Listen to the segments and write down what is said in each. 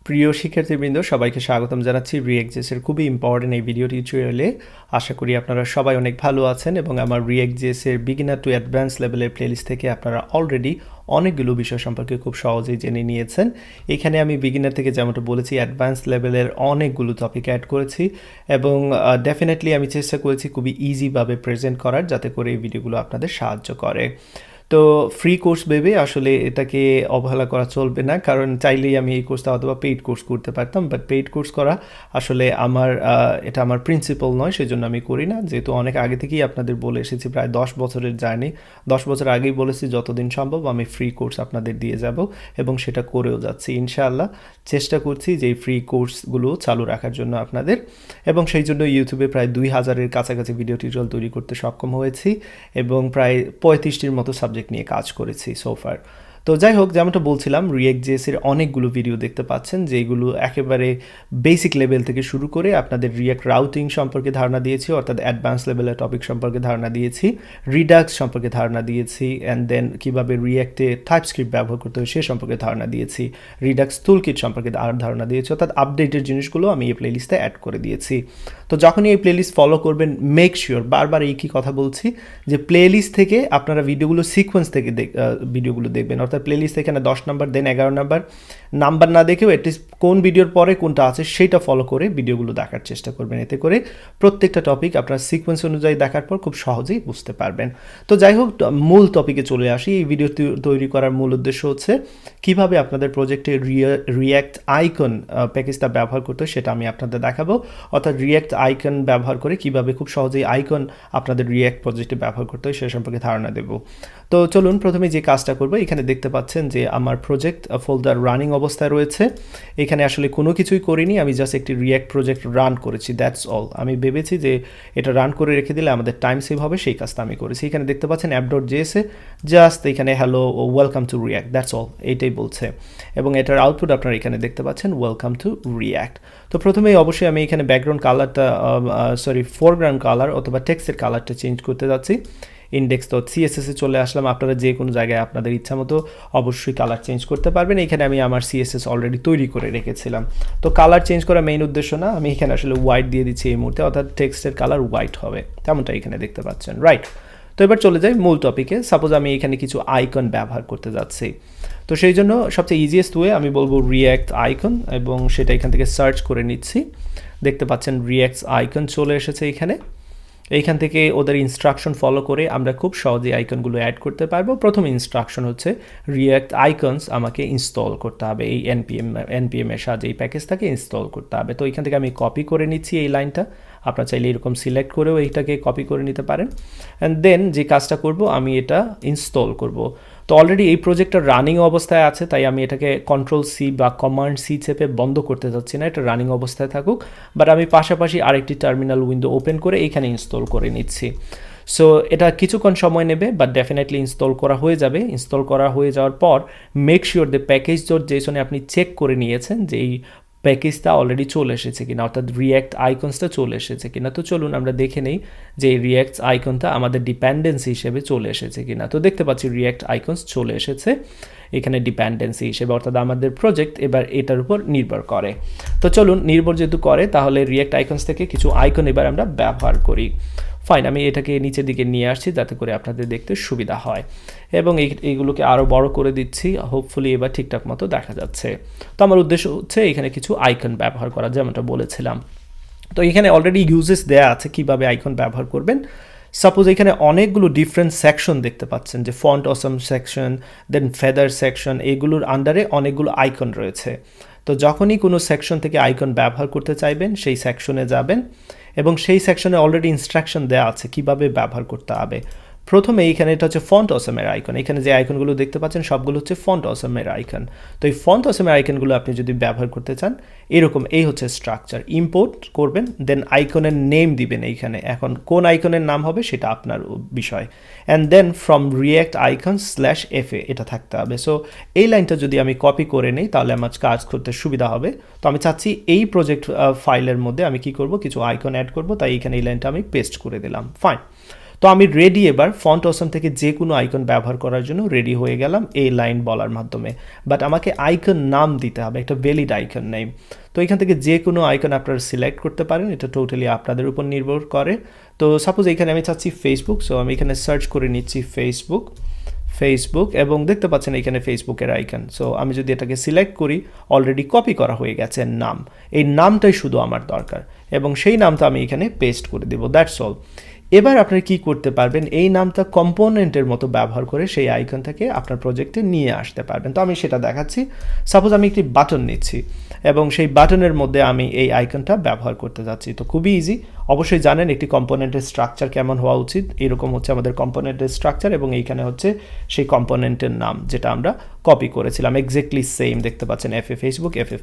প্রিয় শিক্ষার্থীবৃন্দ সবাইকে স্বাগতম জানাচ্ছি রিয়েক্ট.js এর খুবই ইম্পর্টেন্ট এই ভিডিও টিউটোরিয়ালে। আশা করি আপনারা সবাই অনেক ভালো আছেন এবং আমার রিয়েক্ট.js এর বিগিনার টু অ্যাডভান্স লেভেলের প্লেলিস্ট থেকে আপনারা অলরেডি অনেকগুলো বিষয় সম্পর্কে খুব সহজেই জেনে নিয়েছেন। এখানে আমি বিগিনার থেকে যেমনটা বলেছি অ্যাডভান্স লেভেলের অনেকগুলো টপিক অ্যাড করেছি এবং ডেফিনেটলি আমি চেষ্টা করেছি খুবই ইজিভাবে প্রেজেন্ট করার, যাতে করে এই ভিডিওগুলো আপনাদের সাহায্য করে। তো ফ্রি কোর্স ভেবে আসলে এটাকে অবহেলা করা চলবে না, কারণ চাইলেই আমি এই কোর্সটা অথবা পেইড কোর্স করতে পারতাম, বাট পেইড কোর্স করা আসলে এটা আমার প্রিন্সিপাল নয়, সেজন্য আমি করি না। যেহেতু অনেক আগে থেকেই আপনাদের বলে এসেছি, প্রায় 10 বছরের জার্নি, 10 বছর আগেই বলেছি যতদিন সম্ভব আমি ফ্রি কোর্স আপনাদের দিয়ে যাব এবং সেটা করেও যাচ্ছি ইনশাআল্লাহ। চেষ্টা করছি যে এই ফ্রি কোর্সগুলো চালু রাখার জন্য আপনাদের, এবং সেই জন্য ইউটিউবে প্রায় 2000-এর কাছাকাছি ভিডিও টিউটোরিয়াল তৈরি করতে সক্ষম হয়েছি এবং প্রায় 35টির মতো সাবজেক্ট নিয়ে কাজ করেছি সোফার। তো যাই হোক, যেমনটা বলছিলাম রিয়েক্ট.js এর অনেকগুলো ভিডিও দেখতে পাচ্ছেন, যেগুলো একেবারে বেসিক লেভেল থেকে শুরু করে আপনাদের রিয়াক্ট রাউটিং সম্পর্কে ধারণা দিয়েছি, অর্থাৎ অ্যাডভান্স লেভেলের টপিক সম্পর্কে ধারণা দিয়েছি, রিডাক্স সম্পর্কে ধারণা দিয়েছি, অ্যান্ড দেন কীভাবে রিয়াক্টে টাইপস্ক্রিপ্ট ব্যবহার করতে হয় সে সম্পর্কে ধারণা দিয়েছি, রিডাক্স টুলকিট সম্পর্কে ধারণা দিয়েছি, অর্থাৎ আপডেটেড জিনিসগুলো আমি এই প্লেলিস্টে অ্যাড করে দিয়েছি। তো যখনই এই প্লেলিস্ট ফলো করবেন, মেক শিওর, বারবার এই কি কথা বলছি, যে প্লেলিস্ট থেকে আপনারা ভিডিওগুলো সিকোয়েন্স থেকে ভিডিওগুলো দেখবেন, অর্থাৎ প্লেলিস্ট এখানে 10 নাম্বার দেন 11 নাম্বার না দেখেও অ্যাটলিস্ট কোন ভিডিওর পরে কোনটা আছে সেইটা ফলো করে ভিডিওগুলো দেখার চেষ্টা করবেন। এতে করে প্রত্যেকটা টপিক আপনার সিকোয়েন্স অনুযায়ী দেখার পর খুব সহজেই বুঝতে পারবেন। তো যাই হোক, মূল টপিকে চলে আসি। এই ভিডিও তৈরি করার মূল উদ্দেশ্য হচ্ছে কিভাবে আপনাদের প্রজেক্টে রিয়াক্ট আইকন প্যাকেজটা ব্যবহার করতে হয় সেটা আমি আপনাদের দেখাবো, অর্থাৎ রিয়াক্ট আইকন ব্যবহার করে কিভাবে খুব সহজেই আইকন আপনাদের রিয়াক্ট প্রজেক্টে ব্যবহার করতে হয় সে সম্পর্কে ধারণা দেব। তো চলুন প্রথমে যে কাজটা করবো, এখানে দেখতে পাচ্ছেন যে আমার প্রজেক্ট ফোল্ডার রানিং অবস্থায় রয়েছে। এখানে আসলে কোনো কিছুই করিনি, আমি জাস্ট একটি রিয়াক্ট প্রজেক্ট রান করেছি, দ্যাটস অল। আমি ভেবেছি যে এটা রান করে রেখে দিলে আমাদের টাইম সেভ হবে, সেই কাজটা আমি করেছি। এখানে দেখতে পাচ্ছেন app.js এ জাস্ট এখানে hello welcome to react, that's all, এইটাই বলছে, এবং এটার আউটপুট আপনারা এখানে দেখতে পাচ্ছেন ওয়েলকাম টু রিয়াক্ট। তো প্রথমেই অবশ্যই আমি এখানে ব্যাকগ্রাউন্ড কালারটা ফোরগ্রাউন্ড কালার অথবা টেক্সটের কালারটা চেঞ্জ করতে যাচ্ছি। index.css এ চলে আসলাম। আপনারা যে কোনো জায়গায় আপনাদের ইচ্ছা মতো অবশ্যই কালার চেঞ্জ করতে পারবেন। এখানে আমি আমার CSS অলরেডি তৈরি করে রেখেছিলাম। তো কালার চেঞ্জ করা মেইন উদ্দেশ্য না, আমি এখানে আসলে হোয়াইট দিয়ে দিচ্ছি এই মুহূর্তে, অর্থাৎ টেক্সটের কালার হোয়াইট হবে, তেমনটা এখানে দেখতে পাচ্ছেন, রাইট। তো এবার চলে যাই মূল টপিকে। সাপোজ আমি এখানে কিছু আইকন ব্যবহার করতে যাচ্ছি, তো সেই জন্য সবচেয়ে ইজিয়েস্ট ওয়ে আমি বলবো রিয়াক্ট আইকন, এবং সেটা এখান থেকে সার্চ করে নিচ্ছি। দেখতে পাচ্ছেন রিয়াক্ট আইকন চলে এসেছে এখানে। এইখান থেকে ওদের ইনস্ট্রাকশন ফলো করে আমরা খুব সহজেই আইকনগুলো অ্যাড করতে পারবো। প্রথম ইনস্ট্রাকশন হচ্ছে রিয়াক্ট আইকনস আমাকে ইনস্টল করতে হবে, এই npm এর সাহায্যে এই প্যাকেজটাকে ইনস্টল করতে হবে। তো এখান থেকে আমি কপি করে নিচ্ছি এই লাইনটা, আপনারা চাইলে এরকম সিলেক্ট করেও এইটাকে কপি করে নিতে পারেন। অ্যান্ড দেন যে কাজটা করব, আমি এটা ইনস্টল করব। তো অলরেডি এই প্রজেক্টটা রানিং অবস্থায় আছে, তাই আমি এটাকে Ctrl+C বা Command+C চেপে বন্ধ করতে চাচ্ছি না, এটা রানিং অবস্থায় থাকুক। বাট আমি পাশাপাশি আরেকটি টার্মিনাল উইন্ডো ওপেন করে এখানে ইনস্টল করে নিচ্ছি। সো এটা কিছুক্ষণ সময় নেবে, বাট ডেফিনেটলি ইনস্টল করা হয়ে যাবে। ইনস্টল করা হয়ে যাওয়ার পর মেক শিওর দ্য প্যাকেজ.json আপনি চেক করে নিয়েছেন যে এই প্যাকেজটা অলরেডি চলে এসেছে কিনা, অর্থাৎ রিয়াক্ট আইকনসটা চলে এসেছে কিনা। তো চলুন আমরা দেখে নেই যে এই রিয়াক্ট আইকনটা আমাদের ডিপেন্ডেন্সি হিসেবে চলে এসেছে কিনা। তো দেখতে পাচ্ছি রিয়াক্ট আইকনস চলে এসেছে এখানে ডিপেন্ডেন্সি হিসেবে, অর্থাৎ আমাদের প্রজেক্ট এবার এটার উপর নির্ভর করে। তো চলুন, নির্ভর যেহেতু করে তাহলে রিয়াক্ট আইকনস থেকে কিছু আইকন এবার আমরা ব্যবহার করি। ফাইন, আমি এটাকে নিচের দিকে নিয়ে আসছি যাতে করে আপনাদের দেখতে সুবিধা হয়, এবং এইগুলোকে আরও বড় করে দিচ্ছি। হোপফুলি এবার ঠিকঠাক মতো দেখা যাচ্ছে। তো আমার উদ্দেশ্য হচ্ছে এখানে কিছু আইকন ব্যবহার করা, যেমনটা বলেছিলাম। তো এখানে অলরেডি ইউজেস দেয়া আছে কিভাবে আইকন ব্যবহার করবেন। সাপোজ এখানে অনেকগুলো ডিফারেন্ট সেকশন দেখতে পাচ্ছেন, যে ফন্ট অসম সেকশন, দেন ফেদার সেকশন, এগুলোর আন্ডারে অনেকগুলো আইকন রয়েছে। তো যখনই কোনো সেকশন থেকে আইকন ব্যবহার করতে চাইবেন, সেই সেকশনে যাবেন এবং সেই সেকশনে অলরেডি ইনস্ট্রাকশন দেওয়া আছে কিভাবে ব্যবহার করতে হবে। প্রথমে এইখানে এটা হচ্ছে ফন্ট অসমের আইকন, এখানে যে আইকনগুলো দেখতে পাচ্ছেন সবগুলো হচ্ছে ফন্ট অসমের আইকন। তো এই ফন্ট অসমের আইকনগুলো আপনি যদি ব্যবহার করতে চান, এরকম এই হচ্ছে স্ট্রাকচার, ইম্পোর্ট করবেন, দেন আইকনের নেম দিবেন এইখানে। এখন কোন আইকনের নাম হবে সেটা আপনার বিষয়, অ্যান্ড দেন ফ্রম রিয়াক্ট আইকন/fa এটা থাকতে হবে। সো এই লাইনটা যদি আমি কপি করে নিই তাহলে আমার কাজ করতে সুবিধা হবে। তো আমি চাচ্ছি এই প্রজেক্ট ফাইলের মধ্যে আমি কি করব, কিছু আইকন অ্যাড করব, তাই এখানে এই লাইনটা আমি পেস্ট করে দিলাম। ফাইন। তো আমি রেডি এবার ফন্ট অসম থেকে যে কোনো আইকন ব্যবহার করার জন্য রেডি হয়ে গেলাম এই লাইন বলার মাধ্যমে। বাট আমাকে আইকন নাম দিতে হবে, একটা ভ্যালিড আইকন নেম। তো এখান থেকে যে কোনো আইকন আপনারা সিলেক্ট করতে পারেন, এটা টোটালি আপনাদের উপর নির্ভর করে। তো সাপোজ এখানে আমি চাচ্ছি ফেসবুক, সো আমি এখানে সার্চ করে নিচ্ছি ফেসবুক এবং দেখতে পাচ্ছেন এখানে ফেসবুকের আইকন। সো আমি যদি এটাকে সিলেক্ট করি, অলরেডি কপি করা হয়ে গেছে নাম, এই নামটাই শুধু আমার দরকার এবং সেই নামটা আমি এখানে পেস্ট করে দেব, দ্যাটস অল। এবার আপনারা কি করতে পারবেন, এই নামটা কম্পোনেন্টের মতো ব্যবহার করে সেই আইকনটাকে আপনার প্রজেক্টে নিয়ে আসতে পারবেন। তো আমি সেটা দেখাচ্ছি। সাপোজ আমি একটি বাটন নিচ্ছি এবং সেই বাটনের মধ্যে আমি এই আইকনটা ব্যবহার করতে যাচ্ছি। তো খুবই ইজি, অবশ্যই জানেন একটি কম্পোনেন্টের স্ট্রাকচার কেমন হওয়া উচিত। এরকম হচ্ছে আমাদের কম্পোনেন্টের স্ট্রাকচার এবং এইখানে হচ্ছে সেই কম্পোনেন্টের নাম যেটা আমরা কপি করেছিলাম, এক্স্যাক্টলি সেম দেখতে পাচ্ছেন এফ এ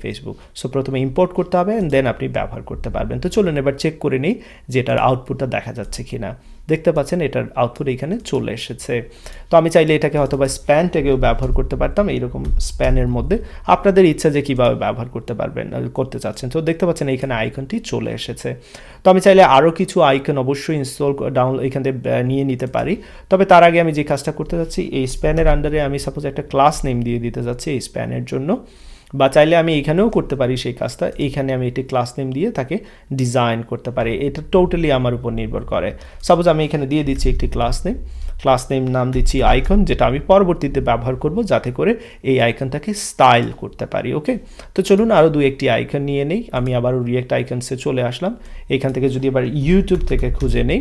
ফেসবুক। সো প্রথমে ইম্পোর্ট করতে হবে এন্ড দেন আপনি ব্যবহার করতে পারবেন। তো চলুন এবার চেক করে নিই যে এটার আউটপুটটা দেখা যাচ্ছে কিনা। দেখতে পাচ্ছেন এটার আউটপুট এখানে চলে এসেছে। তো আমি চাইলে এটাকে হয়তো বা স্প্যান ট্যাগেও ব্যবহার করতে পারতাম, এইরকম স্প্যানের মধ্যে আপনাদের ইচ্ছা যে কীভাবে ব্যবহার করতে চাচ্ছেন। তো দেখতে পাচ্ছেন এইখানে আইকনটি চলে এসেছে। তো আমি চাইলে আরও কিছু আইকন অবশ্যই এখান থেকে নিয়ে নিতে পারি। তবে তার আগে আমি যে কাজটা করতে যাচ্ছি, এই স্প্যানের আন্ডারে আমি সাপোজ একটা ক্লাস নেম দিয়ে দিতে যাচ্ছি এই স্প্যানের জন্য, বা চাইলে আমি এখানেও করতে পারি সেই কাজটা। এইখানে আমি একটি ক্লাস নেম দিয়ে তাকে ডিজাইন করতে পারি, এটা টোটালি আমার উপর নির্ভর করে। সাপোজ আমি এখানে দিয়ে দিচ্ছি একটি ক্লাস নেম নাম দিচ্ছি আইকন, যেটা আমি পরবর্তীতে ব্যবহার করব যাতে করে এই আইকনটাকে স্টাইল করতে পারি। ওকে, তো চলুন আরও একটি আইকন নিয়ে নেই। আমি আবারও রিয়েক্ট আইকনসে চলে আসলাম। এখান থেকে যদি এবার ইউটিউব থেকে খুঁজে নেই,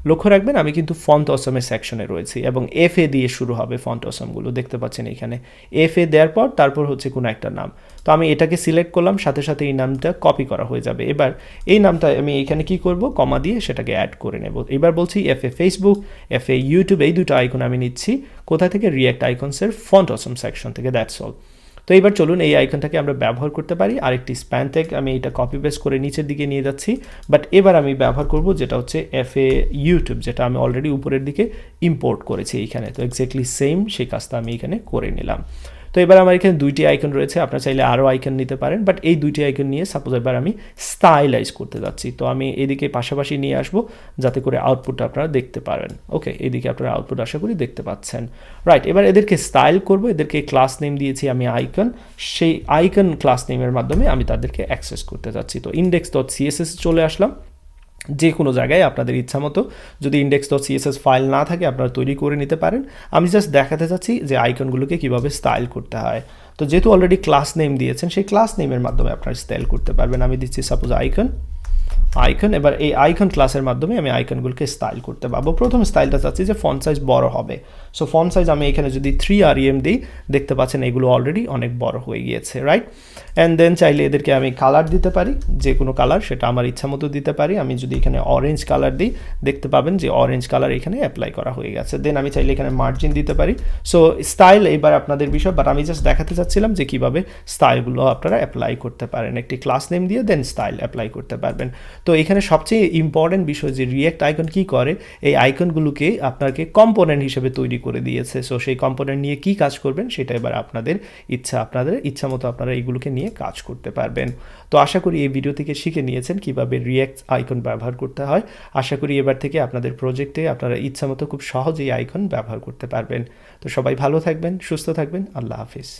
লক্ষ্য রাখবেন আমি কিন্তু ফন্ট অসমের সেকশনে রয়েছি এবং এফ এ দিয়ে শুরু হবে ফন্ট অসমগুলো, দেখতে পাচ্ছেন এখানে এফ এ দেওয়ার পর তারপর হচ্ছে কোনো একটা নাম। তো আমি এটাকে সিলেক্ট করলাম, সাথে সাথে এই নামটা কপি করা হয়ে যাবে। এবার এই নামটা আমি এখানে কি করব, কমা দিয়ে সেটাকে অ্যাড করে নেব। এবার বলছি এফ এ ফেসবুক, এফ এ ইউটিউব, এই দুটো আইকন আমি নিচ্ছি কোথা থেকে, রিয়েক্ট আইকনসের ফন্ট অসম সেকশন থেকে, দ্যাটস অল। তো এবার চলুন এই আইকনটাকে আমরা ব্যবহার করতে পারি। আরেকটি স্প্যান ট্যাগ আমি এটা কপি পেস্ট করে নিচের দিকে নিয়ে যাচ্ছি, বাট এবার আমি ব্যবহার করব যেটা হচ্ছে এফ এ ইউটিউব, যেটা আমি অলরেডি উপরের দিকে ইম্পোর্ট করেছি এইখানে। তো এক্স্যাক্টলি সেম সেই কাজটা আমি এখানে করে নিলাম। তো এবার আমার এখানে দুইটি আইকন রয়েছে, আপনারা চাইলে আরও আইকন নিতে পারেন, বাট এই দুইটি আইকন নিয়ে সাপোজ এবার আমি স্টাইলাইজ করতে যাচ্ছি। তো আমি এদিকে পাশাপাশি নিয়ে আসবো যাতে করে আউটপুটটা আপনারা দেখতে পারেন। ওকে, এদিকে আপনারা আউটপুট আশা করি দেখতে পাচ্ছেন। রাইট, এবার এদেরকে স্টাইল করব। এদেরকে ক্লাস নেম দিয়েছি আমি আইকন, সেই আইকন ক্লাস নেমের মাধ্যমে আমি তাদেরকে অ্যাক্সেস করতে যাচ্ছি। তো index.css চলে আসলাম। যে কোনো জায়গায় আপনাদের ইচ্ছা মতো, যদি index.css ফাইল না থাকে আপনারা তৈরি করে নিতে পারেন। আমি জাস্ট দেখাতে চাচ্ছি যে আইকনগুলোকে কীভাবে স্টাইল করতে হয়। তো যেহেতু অলরেডি ক্লাস নেম দিয়েছেন, সেই ক্লাস নেমের মাধ্যমে আপনারা স্টাইল করতে পারবেন। আমি দিচ্ছি সাপোজ আইকন। এবার এই আইকন ক্লাসের মাধ্যমে আমি আইকনগুলোকে স্টাইল করতে পারবো। প্রথম স্টাইলটা চাচ্ছি যে ফন্ট সাইজ বড় হবে। সো ফন্ট সাইজ আমি এখানে যদি 3 rem দিই, দেখতে পাচ্ছেন এগুলো অলরেডি অনেক বড় হয়ে গিয়েছে, রাইট। অ্যান্ড দেন চাইলে এদেরকে আমি কালার দিতে পারি, যে কোনো কালার, সেটা আমার ইচ্ছা মতো দিতে পারি। আমি যদি এখানে অরেঞ্জ কালার দিই, দেখতে পাবেন যে অরেঞ্জ কালার এখানে অ্যাপ্লাই করা হয়ে গেছে। দেন আমি চাইলে এখানে মার্জিন দিতে পারি। সো স্টাইল এবার আপনাদের বিষয়, বাট আমি জাস্ট দেখাতে চাচ্ছিলাম যে কীভাবে স্টাইলগুলো আপনারা অ্যাপ্লাই করতে পারেন। একটি ক্লাস নেম দিয়ে দেন স্টাইল অ্যাপ্লাই করতে পারবেন। তো এখানে সবচেয়ে ইম্পর্টেন্ট বিষয় যে রিয়েক্ট আইকন কী করে, এই আইকনগুলোকে আপনাকে কম্পোনেন্ট হিসেবে তৈরি করে দিয়েছে। সো সেই কম্পোনেন্ট নিয়ে কী কাজ করবেন সেটা এবার আপনাদের ইচ্ছা মতো আপনারা এইগুলোকে নিয়ে কাজ করতে পারবেন। তো আশা করি এই ভিডিও থেকে শিখে নিয়েছেন কীভাবে রিয়েক্ট আইকন ব্যবহার করতে হয়। আশা করি এবার থেকে আপনাদের প্রজেক্টে আপনারা ইচ্ছা মতো খুব সহজেই আইকন ব্যবহার করতে পারবেন। তো সবাই ভালো থাকবেন, সুস্থ থাকবেন, আল্লাহ হাফিজ।